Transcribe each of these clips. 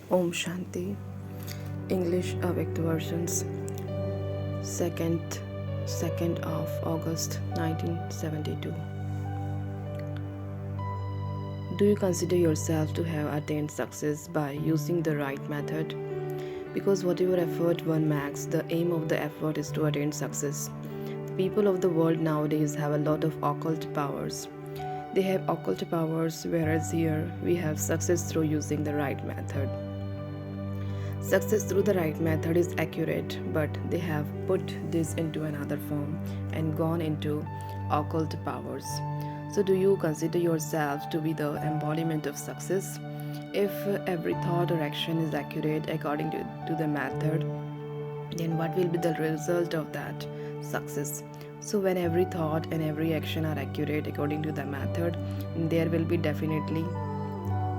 Om Shanti. English avyakt versions. Second, 2nd of August 1972. Do you consider yourself to have attained success by using the right method? Because whatever effort one makes, the aim of the effort is to attain success. The people of the world nowadays have a lot of occult powers. They have occult powers, whereas here we have success through using the right method. Success through the right method is accurate, but they have put this into another form and gone into occult powers. So, do you consider yourself to be the embodiment of success? If every thought or action is accurate according to the method, then what will be the result of that success? So, when every thought and every action are accurate according to the method, there will be definitely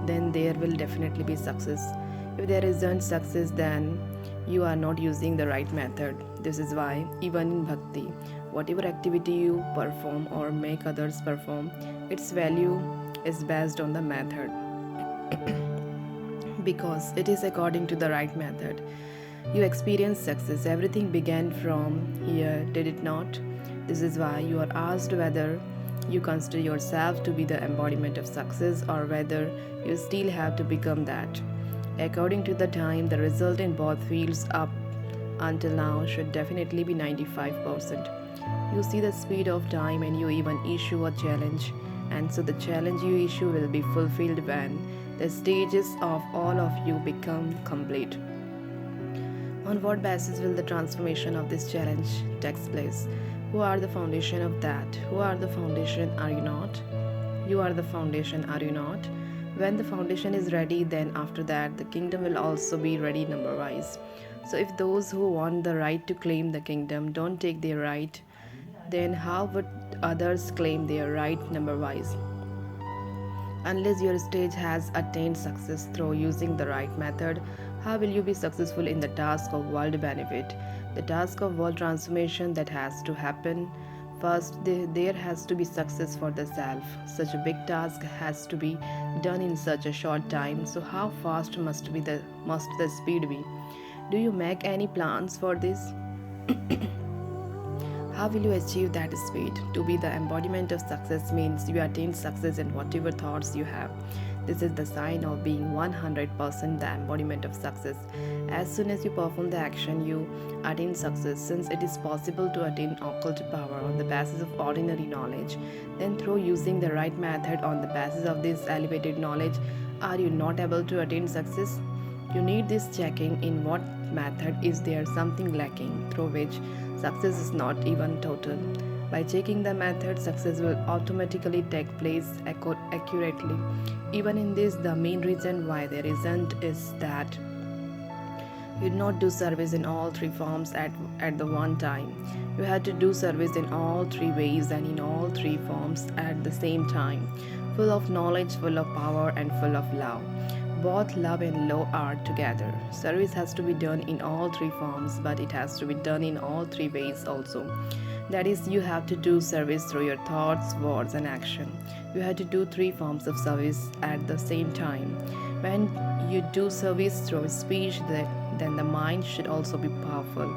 then there will definitely be success. If there isn't success, then you are not using the right method. This is why, even in bhakti, whatever activity you perform or make others perform, its value is based on the method because it is according to the right method. You experience success. Everything began from here, did it not? This is why you are asked whether you consider yourself to be the embodiment of success or whether you still have to become that. According to the time, the result in both fields up until now should definitely be 95%. You see the speed of time and you even issue a challenge, and so the challenge you issue will be fulfilled when the stages of all of you become complete. On what basis will the transformation of this challenge takes place? Who are the foundation of that? Who are the foundation? Are you not? You are the foundation, are you not? When the foundation is ready, then after that, the kingdom will also be ready number wise. So, if those who want the right to claim the kingdom don't take their right, then how would others claim their right number wise? Unless your stage has attained success through using the right method, how will you be successful in the task of world benefit? The task of world transformation that has to happen. First, there has to be success for the self. Such a big task has to be done in such a short time. So, how fast must the speed be? Do you make any plans for this? How will you achieve that speed? To be the embodiment of success means you attain success in whatever thoughts you have. This is the sign of being 100% the embodiment of success. As soon as you perform the action, you attain success. Since it is possible to attain occult power on the basis of ordinary knowledge, then through using the right method on the basis of this elevated knowledge, are you not able to attain success? You need this checking in what method is there something lacking through which success is not even total. By checking the method, success will automatically take place accurately. Even in this, the main reason why there isn't is that you did not do service in all three forms at the one time. You had to do service in all three ways and in all three forms at the same time, full of knowledge, full of power, and full of love. Both love and law are together. Service has to be done in all three forms, but it has to be done in all three ways also. That is, you have to do service through your thoughts, words, and action. You have to do three forms of service at the same time. When you do service through speech, then the mind should also be powerful.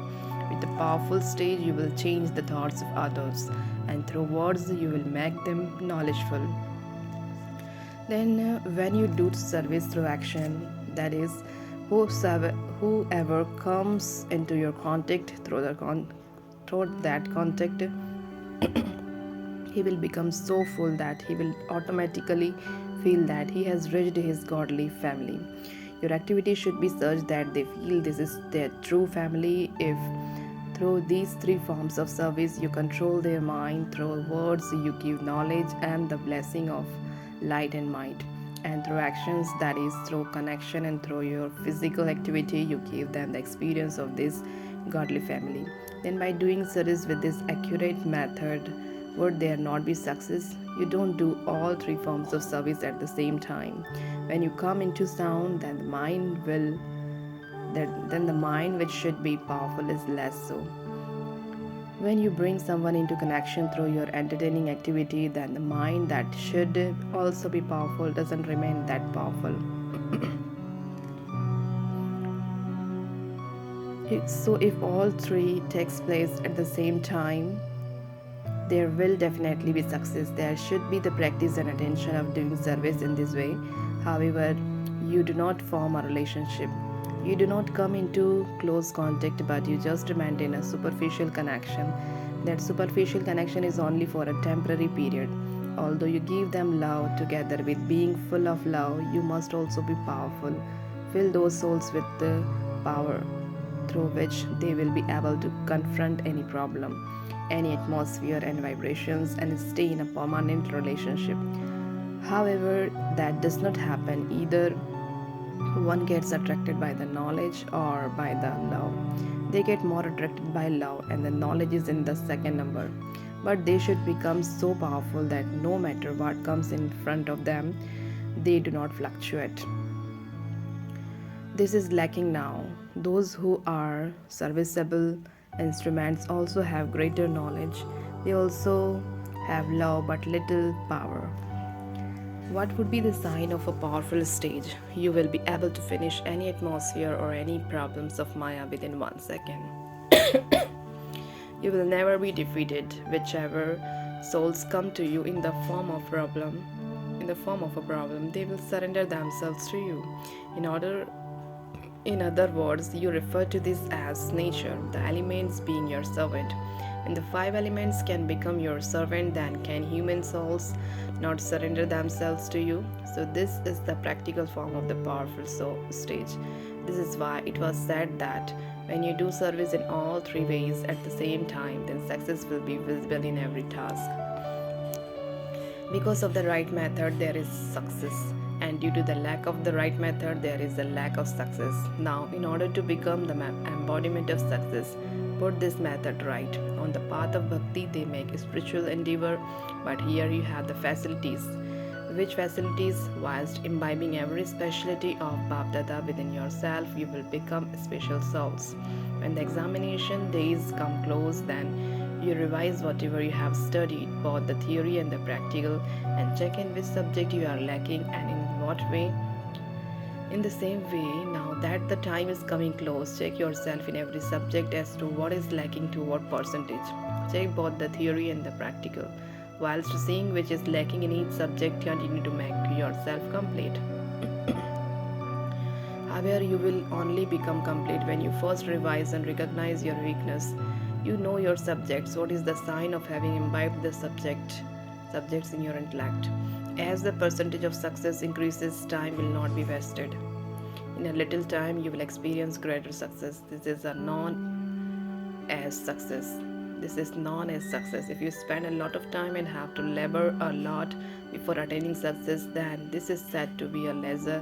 With a powerful stage, you will change the thoughts of others, and through words, you will make them knowledgeful. Then, when you do service through action, that is, whoever comes into your contact through that contact, he will become so full that he will automatically feel that he has reached his godly family. Your activity should be such that they feel this is their true family. If through these three forms of service you control their mind, through words you give knowledge and the blessing of light and might, and through actions, that is through connection and through your physical activity, you give them the experience of this godly family. Then by doing service with this accurate method, would there not be success? You don't do all three forms of service at the same time. When you come into sound, then the mind which should be powerful is less so. When you bring someone into connection through your entertaining activity, then the mind that should also be powerful doesn't remain that powerful. So if all three takes place at the same time, there will definitely be success. There should be the practice and attention of doing service in this way. However, you do not form a relationship. You do not come into close contact, but you just maintain a superficial connection. That superficial connection is only for a temporary period. Although you give them love together with being full of love, you must also be powerful. Fill those souls with the power through which they will be able to confront any problem, any atmosphere and vibrations, and stay in a permanent relationship. However, that does not happen. Either one gets attracted by the knowledge or by the love. They get more attracted by love, and the knowledge is in the second number. But they should become so powerful that no matter what comes in front of them, they do not fluctuate. This is lacking now. Those who are serviceable instruments also have greater knowledge. They also have love but little power. What would be the sign of a powerful stage? You will be able to finish any atmosphere or any problems of Maya within 1 second. You will never be defeated, whichever souls come to you in the form of problem. In the form of a problem, they will surrender themselves to you. In order In other words, you refer to this as nature, the elements being your servant. When the five elements can become your servant, then can human souls not surrender themselves to you? So, this is the practical form of the powerful soul stage. This is why it was said that when you do service in all three ways at the same time, then success will be visible in every task. Because of the right method, there is success, and due to the lack of the right method, there is a lack of success. Now, in order to become the embodiment of success, put this method right. On the path of bhakti, they make a spiritual endeavor, but here you have the facilities. Which facilities? Whilst imbibing every specialty of Bapdada within yourself, you will become special souls. When the examination days come close, then you revise whatever you have studied, both the theory and the practical, and check in which subject you are lacking and in what way. In the same way, now that the time is coming close, check yourself in every subject as to what is lacking to what percentage. Check both the theory and the practical. Whilst seeing which is lacking in each subject, continue to make yourself complete. However, you will only become complete when you first revise and recognize your weakness. You know your subjects. What is the sign of having imbibed the subjects in your intellect? As the percentage of success increases, time will not be wasted. In a little time, you will experience greater success. This is a known as success. This is known as success. If you spend a lot of time and have to labor a lot before attaining success, then this is said to be a lesser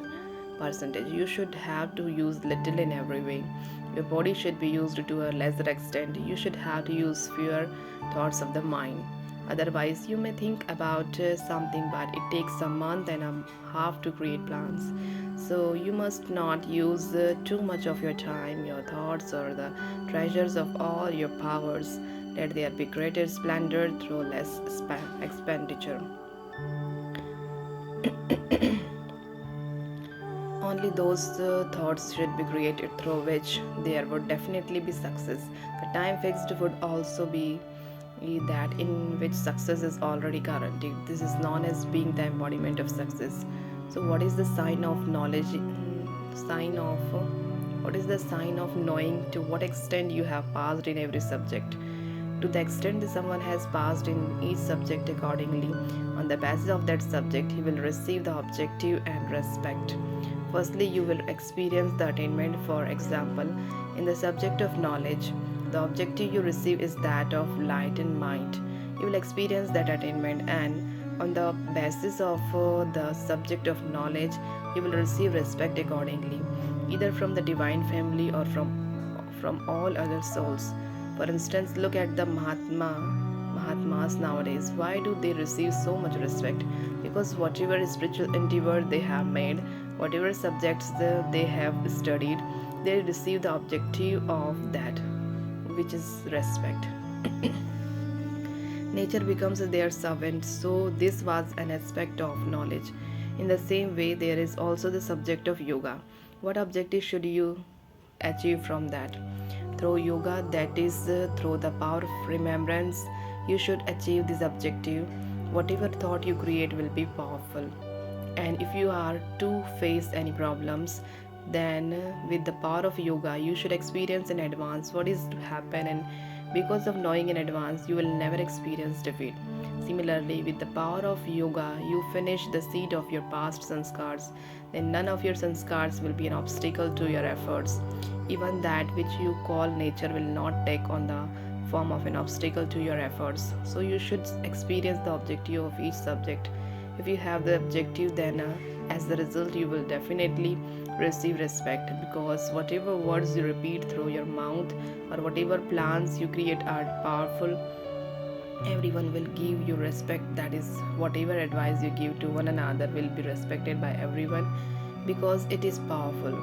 percentage. You should have to use little in every way. Your body should be used to a lesser extent. You should have to use fewer thoughts of the mind. Otherwise, you may think about something, but it takes a month and a half to create plans. So, you must not use too much of your time, your thoughts, or the treasures of all your powers. Let there be greater splendor through less expenditure. Only those thoughts should be created through which there would definitely be success. The time fixed would also be that in which success is already guaranteed. This is known as being the embodiment of success. So, what is the sign of knowledge? What is the sign of knowing to what extent you have passed in every subject? To the extent that someone has passed in each subject accordingly, on the basis of that subject, he will receive the objective and respect. Firstly, you will experience the attainment. For example, in the subject of knowledge, the objective you receive is that of light and mind. You will experience that attainment, and on the basis of the subject of knowledge, you will receive respect accordingly, either from the divine family or from all other souls. For instance, look at the Mahatmas nowadays. Why do they receive so much respect? Because whatever spiritual endeavor they have made, whatever subjects they have studied, they receive the objective of that, which is respect. Nature becomes their servant, so this was an aspect of knowledge. In the same way, there is also the subject of yoga. What objective should you achieve from that? through yoga, that is, through the power of remembrance, you should achieve this objective. Whatever thought you create will be powerful. And if you are to face any problems, then with the power of yoga, you should experience in advance what is to happen, and because of knowing in advance, you will never experience defeat. Similarly, with the power of yoga, you finish the seed of your past sanskars, then none of your sanskars will be an obstacle to your efforts. Even that which you call nature will not take on the form of an obstacle to your efforts. So you should experience the objective of each subject. If you have the objective, then as the result, you will definitely receive respect, because whatever words you repeat through your mouth or whatever plans you create are powerful. Everyone will give you respect. That is, whatever advice you give to one another will be respected by everyone because it is powerful.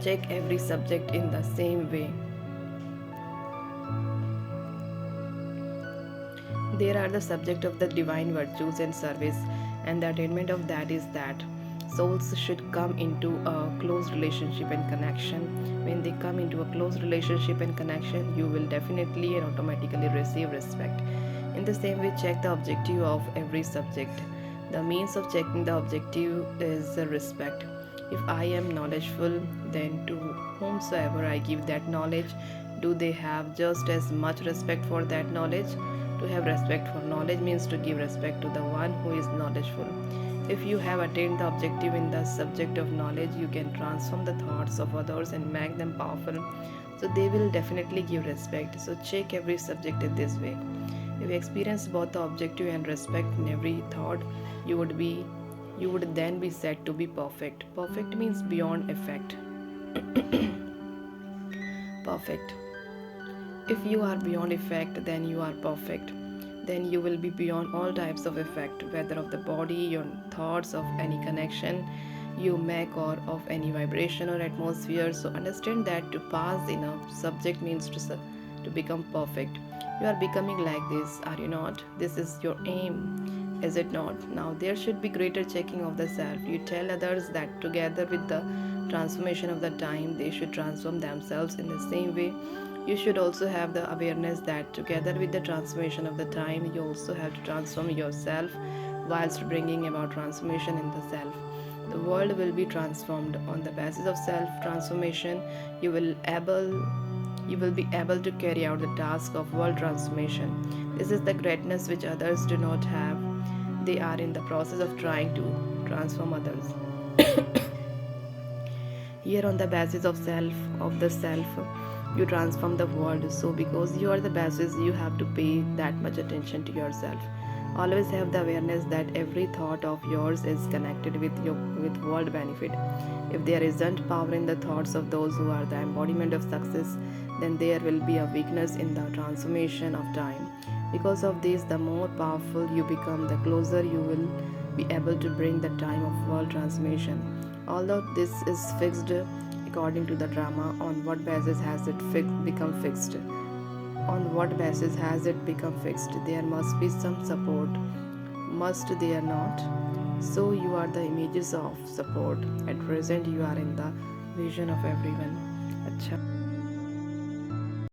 Check every subject in the same way. There are the subject of the divine virtues and service, and the attainment of that is that souls should come into a close relationship and connection. When they come into a close relationship and connection, you will definitely and automatically receive respect. In the same way, check the objective of every subject. The means of checking the objective is respect. If I am knowledgeful, then to whomsoever I give that knowledge, do they have just as much respect for that knowledge? To have respect for knowledge means to give respect to the one who is knowledgeful. If you have attained the objective in the subject of knowledge, you can transform the thoughts of others and make them powerful. So they will definitely give respect. So check every subject in this way. If you experience both the objective and respect in every thought, you would then be said to be perfect. Perfect means beyond effect. Perfect. If you are beyond effect, then you are perfect. Then you will be beyond all types of effect, whether of the body, your thoughts, of any connection you make, or of any vibration or atmosphere. So understand that to pass in a subject means to become perfect. You are becoming like this, are you not? This is your aim, is it not? Now there should be greater checking of the self. You tell others that together with the transformation of the time, they should transform themselves in the same way. You should also have the awareness that together with the transformation of the time, you also have to transform yourself whilst bringing about transformation in the self. The world will be transformed on the basis of self transformation. You will be able to carry out the task of world transformation. This is the greatness which others do not have. They are in the process of trying to transform others. Here, on the basis of the self, you transform the world. So, because you are the basis, you have to pay that much attention to yourself. Always have the awareness that every thought of yours is connected with world benefit. If there isn't power in the thoughts of those who are the embodiment of success, then there will be a weakness in the transformation of time. Because of this, the more powerful you become, the closer you will be able to bring the time of world transformation. Although this is fixed according to the drama, on what basis has it become fixed? On what basis has it become fixed? There must be some support. Must there not? So you are the images of support. At present, you are in the vision of everyone. Acha.